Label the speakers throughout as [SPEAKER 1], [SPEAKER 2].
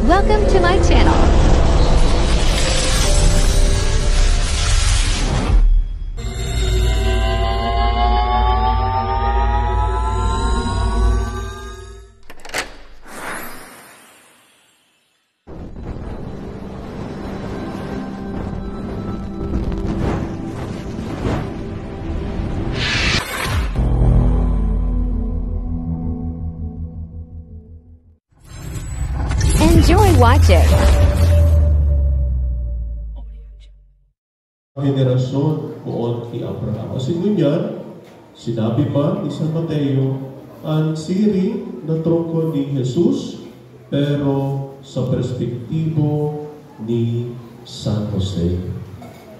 [SPEAKER 1] Welcome to my channel. Enjoy watching.
[SPEAKER 2] Henerasyon poon kay Abraham. Kasi ngunyan, sinabi pa ni San Mateo, ang siri na trungko ni Jesus, pero sa perspektibo ni San Jose.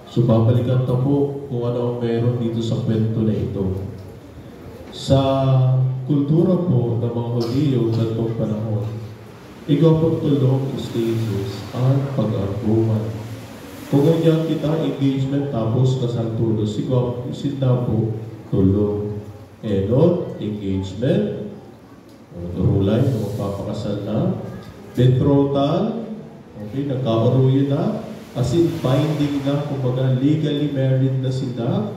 [SPEAKER 2] So babalikan na po kung ano ang meron dito sa kwento na ito. Sa kultura po ng mga Hudyo na itong panahon, ikaw po tulong stages ang pag-arguman. Kung ganyan kita engagement tapos kasal tulos, ikaw isinda po tulong. Enot, engagement, turulay, magpapakasal na, betrothal, okay, nagkauruyo na, as in binding na, kumbaga legally married na sila,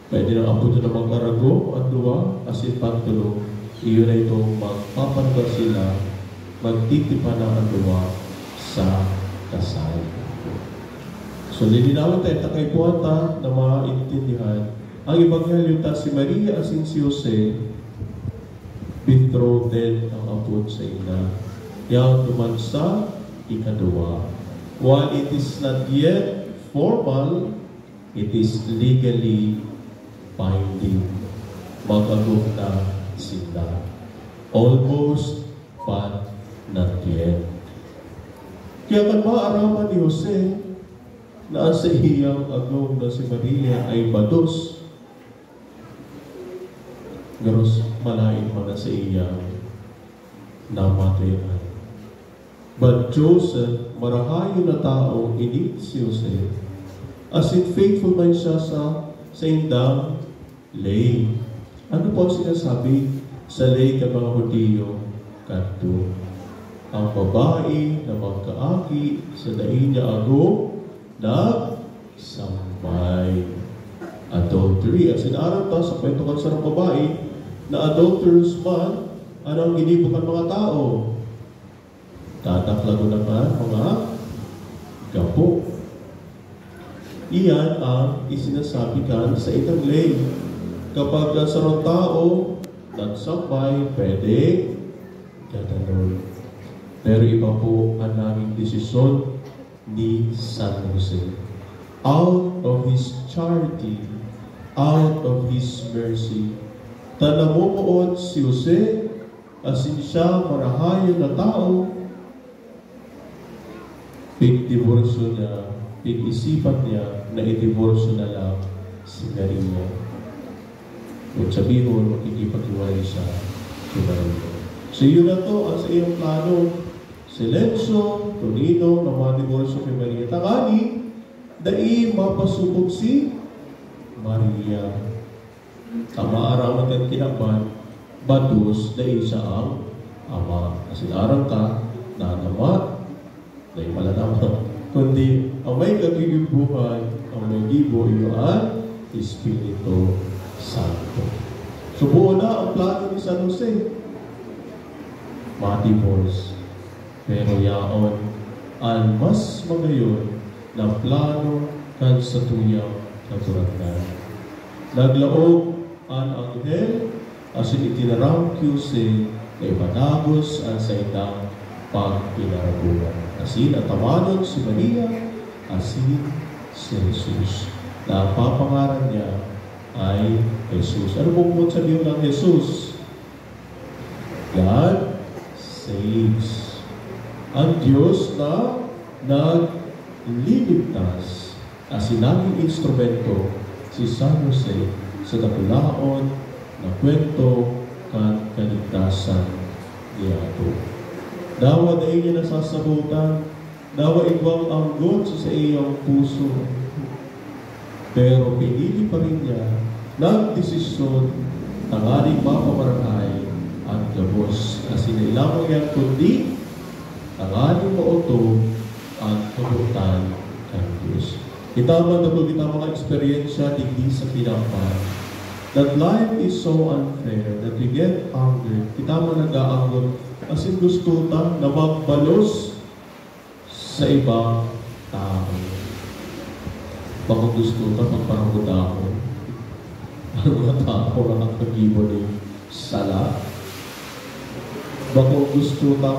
[SPEAKER 2] pwede nang apo na mag-arago, at duwa, as in pantulong, iyon na itong magpapanggap sila, magtitipa na ang duwa sa kasal. So, lilinawin tayo takay puwata na maintindihan ang Ebanghelyo ta si Maria asin si Jose betrothed ang apod sa ina. Yang duman sa ikaduwa. While it is not yet formal, it is legally binding. Mag-agok na sila. Almost, but not yet. Kaya kan maaraman ni Jose na sa iyang agong na si Maria ay bados. Garos malain man na sa iyang namatayan. But Joseph, marahayo na tao, init si Jose. As in faithful man siya sa indang lay. Ano po sinasabi sa lay ka mga Hudyo? Kanto. Ang babae na magkaaki sa daing niya ago nagsambay. Adultery. At sinarap ta sa kwento kan sa babae na adulterous man anong ginibukan mga tao. Tataklago naman mga gapo. Iyan ang isinasabi kan sa itang lay. Kapag sa tao nagsambay, pwede gatanol. Pero iba po ang naging desisyon ni San Jose. Out of his charity, out of his mercy, tanamupoon si Jose, asin siya marahayo na tao, pig-diborsyo niya, pig-isipan niya na i-diborsyo na lang si Maria. Kung sabihin, makikipag-iwalay siya si Maria. So yun na to, ang sa iyong plano, Silencio, Tonino, na mga diborsyo kay Maria. Tangani, dai mapasubog si Maria. Ang maaraman kan kinaban, bados, dai siya ang ama. Kasi narang ka, nanama, dai malanama. Kundi, ang may kagigibuhan, ang may gibo, iyon, Espiritu Santo. So buo na ang plano ni San Jose. Mati-divorce. Pero yaon, ang mas magayon na plano kan sa tuyang naturatan. Naglaog ang anghel asin itinarang Jose kay panagos ang sa itang pagpinarabuan. Asin at tamanon si Maria, asin si Jesus. Na ang papangaran niya ay Jesus. Ano po sabihin ng Jesus? God saves. Ang Diyos na nagliligtas as sinabing instrumento si San Jose sa nakulaon na kwento kan kaligtasan niya ito. Dawa na niya nasasabutan, dawa igwang anggot sa iyong puso. Pero pinili pa rin niya nagdesisyon ang ating mapamarahay ang gabos na sinilamang yan kundi ang aning mauto ang kabutan ng Diyos. Itaman na po kita mga eksperyensya digdi sa kinapa that life is so unfair that we get hungry. Kita man nag-aanggot asin gusto ta na magbalos sa ibang tao. Baka gusto ta magparangudahon. Ang mga tao na nagpagibo ni sala. Baka gusto ta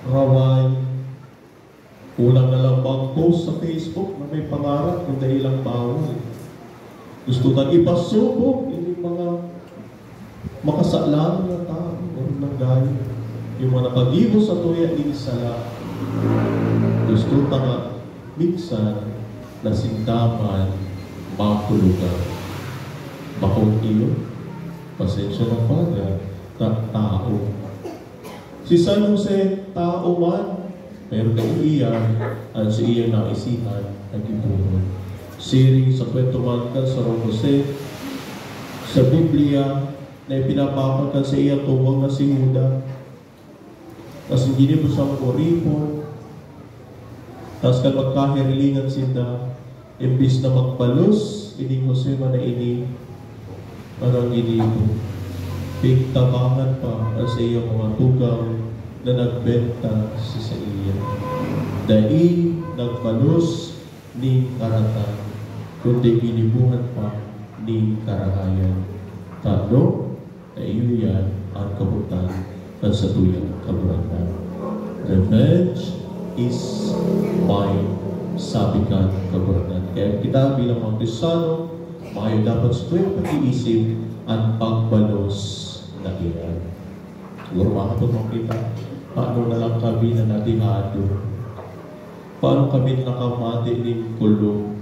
[SPEAKER 2] raway. Kulang na lang bang post sa Facebook na may pangarap ng dahilang bawal. Gusto ta ipasubok yung mga makasalan na tao o nanggay. Yung mga nakagibo sa tuya din sala. Gusto ta nga minsan na sindaman makulugan. Bakong iyo, pasensya ng Father, tao. Si San Jose, tao man, pero kay iyan, at si iyan na isihan, nag-ipunon. Siring sa kwento man ka sa San Jose, sa Biblia, na ipinapakan ka sa iya tuwang na si Juda. Tapos hindi niyo siyang kuripon. Tapos ka magkahirilingan sinda, imbis na magpalos, ini Jose man na ini, parang inipo. Pigtabangan pa sa iya mga tugang na nagbenta sa iya. Dahil nagpalos ni karatan, kundi ginibuhan pa ni karahayan. Tano, na iyo yan ang kabutan at sa tuyang kaburatan. Revenge is mine, sabi ka kaburatan. Kaya kita bilang mga Kristiyano, maayo dapat sa tuyang pag-iisip ang pagbalos na iyan. Siguro makatulong kita, paano na lang kami na natihado? Paano kami nakamati ng kulong?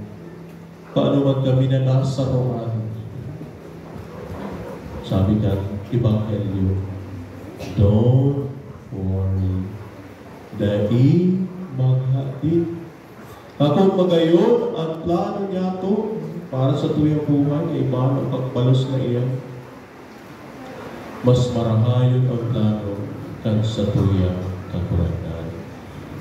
[SPEAKER 2] Paano man kami na nasa rohan? Sabi ka, Ebanghelyo, don't worry. Dahil maghatid. Akong magayon ang plano niya to para sa tuyang buhay, ay iba ang pagbalos na iyan. Mas marahayon ang plano kan sa tuyang kakuratan.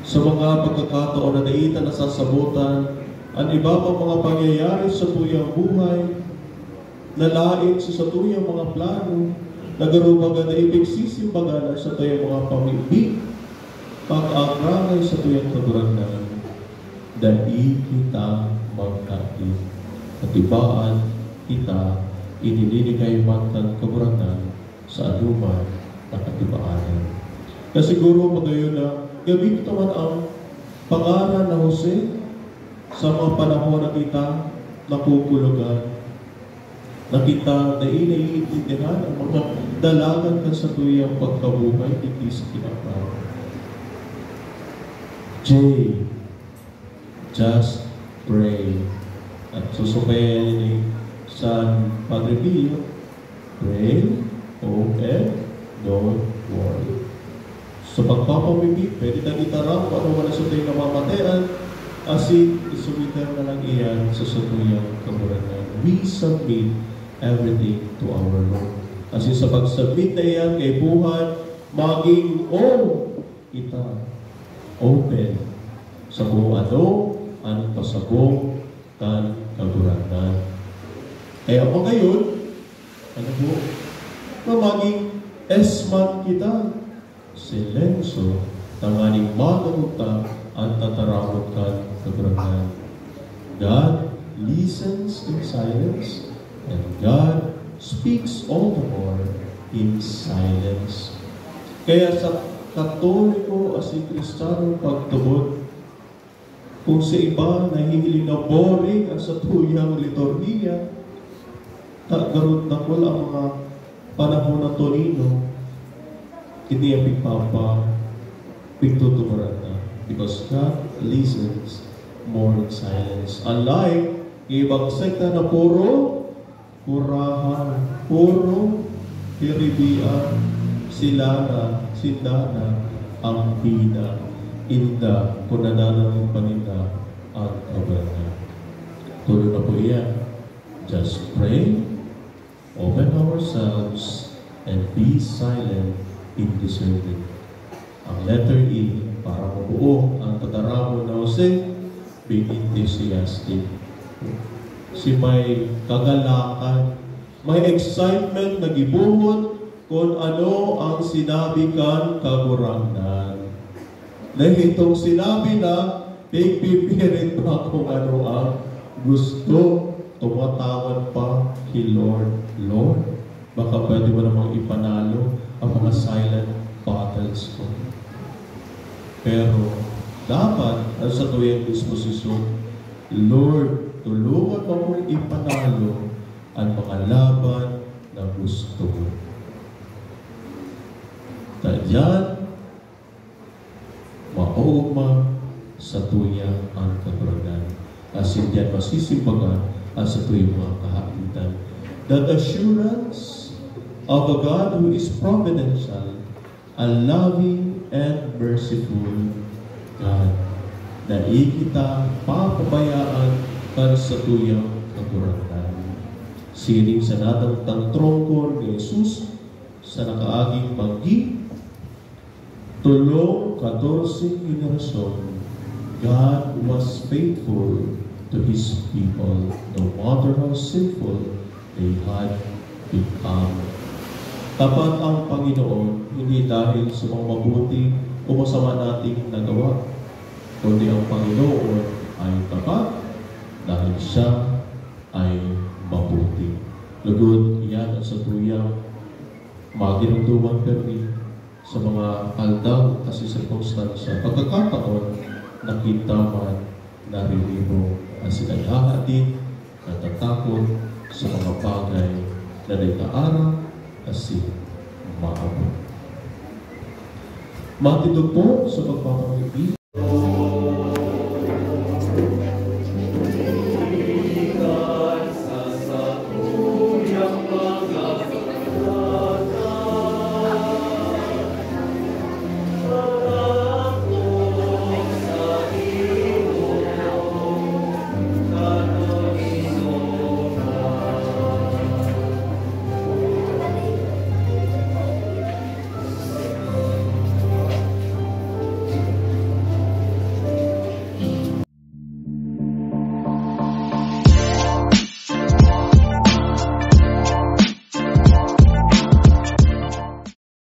[SPEAKER 2] Sa mga pagkakataon na naitan na sasabutan, ang iba pang mga pangyayari sa tuyang buhay, nalain sa tuyang mga plano, nagarubaga na ipagsisimbagan sa tuyang mga pamibig, pag-agrangay sa tuyang kakuratan, dahil kita magkatid. At ibaan kita inilinigay matang kakuratan sa anuman na katibaanan. Kasi siguro magayon na gawin naman ang pangalan na Jose sa mga panahon na kita nakukulugan, na kita na iniintindihan ang mga dalagan ka sa tuyang pagkabuhay hindi sa kinapang. J. Just pray. At susukayan ni San Padre Pio, pray, hope, and don't worry. Sa pagpapamibig, pwede na itarang kung ano wala sa tuyang namamatayan, asin isumitan na lang iyan sa tuyang kaburatan. We submit everything to our Lord. Asin sa pag-submit na iyan kay buhay, maging kita open sa kung ano ang pasabong kan kaburatan. Kaya pa ngayon, ano po? Na maging esman kita, silenso, tanganing magamuta at tataramot kan kaburatan. God listens in silence, and God speaks all the more in silence. Kaya sa Katoliko at si Kristiyano pagtubod, kung sa iba nahihiling na boring ang sa tuyang liturhiya, garot na wala ang mga panahon na tonino, hindi ang pigpapa, pigtutumaran na. Because God listens more in silence. Unlike ibang sekta na puro kurahan, puro hiribian, silana, sindana, ang bida, inda, kunadana ng paninda, at kabarana. Tuloy na po iyan. Just pray, open ourselves, and be silent in discernment. Ang letter E, para mabuo ang tataramo na Jose, be enthusiastic. Si may kagalakan, may excitement na gibuhon kung ano ang sinabi kan kagurangnan. Dahil itong sinabi na, pagpipirit pa kung ano ang gusto, tumatawad pa kay Lord. Lord, baka pwede mo namang ipanalo ang mga silent battles ko. Pero, dapat, ang sa tuwing disposisyon, Lord, tulungan mo kong ipanalo ang mga laban na gusto mo. Tadyan, maugma sa tuyang ang kaguragan. As in diyan masisimbagan at sa tuyang mga kahapitan. That assurance of a God who is providential, a loving and merciful God, na ikita papabayaan kan sa tuyang kaguragan. Siring sa natang trongkor ni Jesus sa nakaaging paggi, tulong 14 generasyon, God was faithful to His people, no matter how sinful they had become. Tapat ang Panginoon, hindi dahil sa mga mabuti o masama nating nagawa, kundi ang Panginoon ay tapat dahil siya ay mabuti. Lugod, iyan ang sa tuyang maginunduman permi sa mga aldaw kasi sirkunstansya. Pagkakataon, nakita man, nariribo ang sinayhahatid, natatakot sa mga bagay na naitaarang kasi maabot. Matindog po sa pagpapangibig